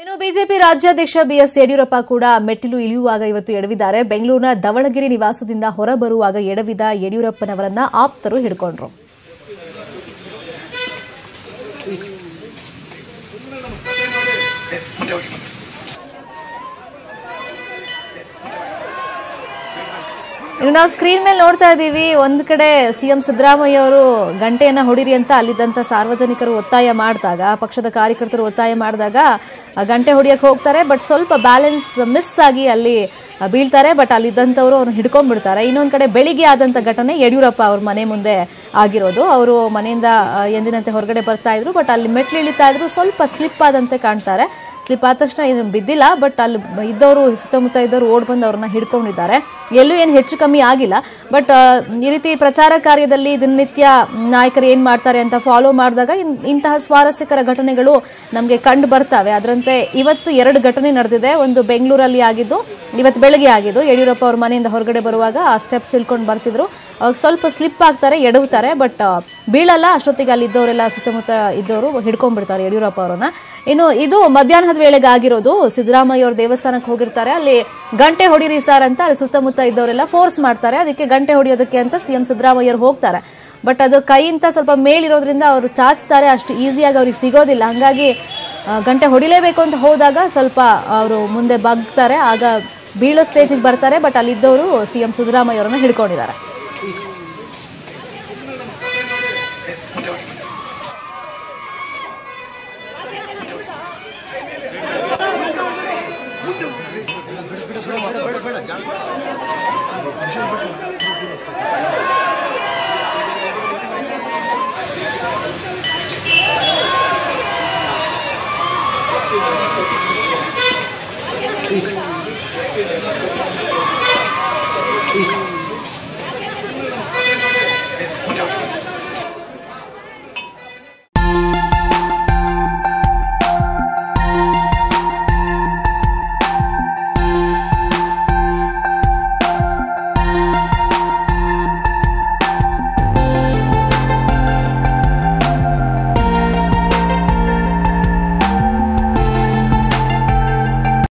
ಇನ್ನು ಬಿಜೆಪಿ ರಾಜ್ಯಾಧ್ಯಕ್ಷ ಬಿಎಸ್ ಯಡಿಯೂರಪ್ಪ ಕೂಡ ಮೆಟ್ಟಿಲು ಇಳಿಯುವಾಗ ಇವತ್ತು ಎಡವಿದ್ದಾರೆ. ಬೆಂಗಳೂರಿನ ಧವಳಗಿರಿ ನಿವಾಸದಿಂದ ಹೊರಬರುವಾಗ ಎಡವಿದ ಯಡಿಯೂರಪ್ಪನವರನ್ನ ಆಪ್ತರು ಹಿಡ್ಕೊಂಡ್ರು. ಇನ್ನು ನಾವು ಸ್ಕ್ರೀನ್ ಮೇಲೆ ನೋಡ್ತಾ ಇದ್ದೀವಿ, ಒಂದ್ ಕಡೆ ಸಿಎಂ ಸಿದ್ದರಾಮಯ್ಯ ಅವರು ಗಂಟೆಯನ್ನ ಹೊಡಿರಿ ಅಂತ ಅಲ್ಲಿದ್ದಂತ ಸಾರ್ವಜನಿಕರು ಒತ್ತಾಯ ಮಾಡಿದಾಗ, ಪಕ್ಷದ ಕಾರ್ಯಕರ್ತರು ಒತ್ತಾಯ ಮಾಡಿದಾಗ ಗಂಟೆ ಹೊಡಿಯಕ್ಕೆ ಹೋಗ್ತಾರೆ. ಬಟ್ ಸ್ವಲ್ಪ ಬ್ಯಾಲೆನ್ಸ್ ಮಿಸ್ ಆಗಿ ಅಲ್ಲಿ ಬೀಳ್ತಾರೆ. ಬಟ್ ಅಲ್ಲಿದ್ದಂಥವ್ರು ಅವ್ರನ್ನ ಹಿಡ್ಕೊಂಡ್ಬಿಡ್ತಾರೆ. ಇನ್ನೊಂದ್ ಕಡೆ ಬೆಳಿಗ್ಗೆ ಆದಂತ ಘಟನೆ ಯಡಿಯೂರಪ್ಪ ಅವ್ರ ಮನೆ ಮುಂದೆ ಆಗಿರೋದು. ಅವರು ಮನೆಯಿಂದ ಎಂದಿನಂತೆ ಹೊರಗಡೆ ಬರ್ತಾ ಇದ್ರು. ಬಟ್ ಅಲ್ಲಿ ಮೆಟ್ಲು ಇಳಿತಾ ಇದ್ರು, ಸ್ವಲ್ಪ ಸ್ಲಿಪ್ ಆದಂತೆ ಕಾಣ್ತಾರೆ. ಸ್ಲಿಪ್ ಆದ ತಕ್ಷಣ ಏನು ಬಿದ್ದಿಲ್ಲ. ಬಟ್ ಅಲ್ಲಿ ಇದ್ದವರು, ಸುತ್ತಮುತ್ತ ಇದ್ದವರು ಓಡ್ ಬಂದು ಅವ್ರನ್ನ ಹಿಡ್ಕೊಂಡಿದ್ದಾರೆ. ಎಲ್ಲೂ ಏನು ಹೆಚ್ಚು ಕಮ್ಮಿ ಆಗಿಲ್ಲ. ಬಟ್ ಈ ರೀತಿ ಪ್ರಚಾರ ಕಾರ್ಯದಲ್ಲಿ ದಿನನಿತ್ಯ ನಾಯಕರು ಏನ್ ಮಾಡ್ತಾರೆ ಅಂತ ಫಾಲೋ ಮಾಡಿದಾಗ ಇಂತಹ ಸ್ವಾರಸ್ಯಕರ ಘಟನೆಗಳು ನಮಗೆ ಕಂಡು ಬರ್ತವೆ. ಅದರಂತೆ ಇವತ್ತು 2 ಘಟನೆ ನಡೆದಿದೆ. ಒಂದು ಬೆಂಗಳೂರಲ್ಲಿ ಆಗಿದ್ದು, ಇವತ್ತು ಬೆಳಗ್ಗೆ ಆಗಿದ್ದು. ಯಡಿಯೂರಪ್ಪ ಅವ್ರ ಮನೆಯಿಂದ ಹೊರಗಡೆ ಬರುವಾಗ ಆ ಸ್ಟೆಪ್ಸ್ ಇಳ್ಕೊಂಡು ಬರ್ತಿದ್ರು. ಅವಾಗ ಸ್ವಲ್ಪ ಸ್ಲಿಪ್ ಆಗ್ತಾರೆ, ಎಡವುತ್ತಾರೆ. ಬಟ್ ಬೀಳಲ್ಲ. ಅಷ್ಟೊತ್ತಿಗೆ ಅಲ್ಲಿ ಇದ್ದವರೆಲ್ಲ, ಸುತ್ತಮುತ್ತ ಇದ್ದವರು ಹಿಡ್ಕೊಂಡ್ಬಿಡ್ತಾರೆ ಯಡಿಯೂರಪ್ಪ ಅವರನ್ನ. ಇನ್ನು ಇದು ಮಧ್ಯಾಹ್ನದ ವೇಳೆಗೆ ಆಗಿರೋದು. ಸಿದ್ದರಾಮಯ್ಯ ಅವ್ರ ದೇವಸ್ಥಾನಕ್ಕೆ ಹೋಗಿರ್ತಾರೆ. ಅಲ್ಲಿ ಗಂಟೆ ಹೊಡಿರಿ ಸರ್ ಅಂತ ಅಲ್ಲಿ ಸುತ್ತಮುತ್ತ ಇದ್ದವರೆಲ್ಲ ಫೋರ್ಸ್ ಮಾಡ್ತಾರೆ. ಅದಕ್ಕೆ ಗಂಟೆ ಹೊಡಿಯೋದಕ್ಕೆ ಅಂತ ಸಿಎಂ ಸಿದ್ದರಾಮಯ್ಯ ಅವ್ರು ಹೋಗ್ತಾರೆ. ಬಟ್ ಅದು ಕೈಯಿಂದ ಸ್ವಲ್ಪ ಮೇಲಿರೋದ್ರಿಂದ ಅವರು ಚಾಚ್ತಾರೆ. ಅಷ್ಟು ಈಸಿಯಾಗಿ ಅವ್ರಿಗೆ ಸಿಗೋದಿಲ್ಲ. ಹಂಗಾಗಿ ಗಂಟೆ ಹೊಡಿಲೇಬೇಕು ಅಂತ ಹೋದಾಗ ಸ್ವಲ್ಪ ಅವರು ಮುಂದೆ ಬಗ್ತಾರೆ. ಆಗ ಬೀಳೋ ಸ್ಟೇಜಿಗೆ ಬರ್ತಾರೆ. ಬಟ್ ಅಲ್ಲಿದ್ದವರು ಸಿಎಂ ಸಿದ್ದರಾಮಯ್ಯ ಅವರನ್ನ ಹಿಡ್ಕೊಂಡಿದ್ದಾರೆ. Thank you.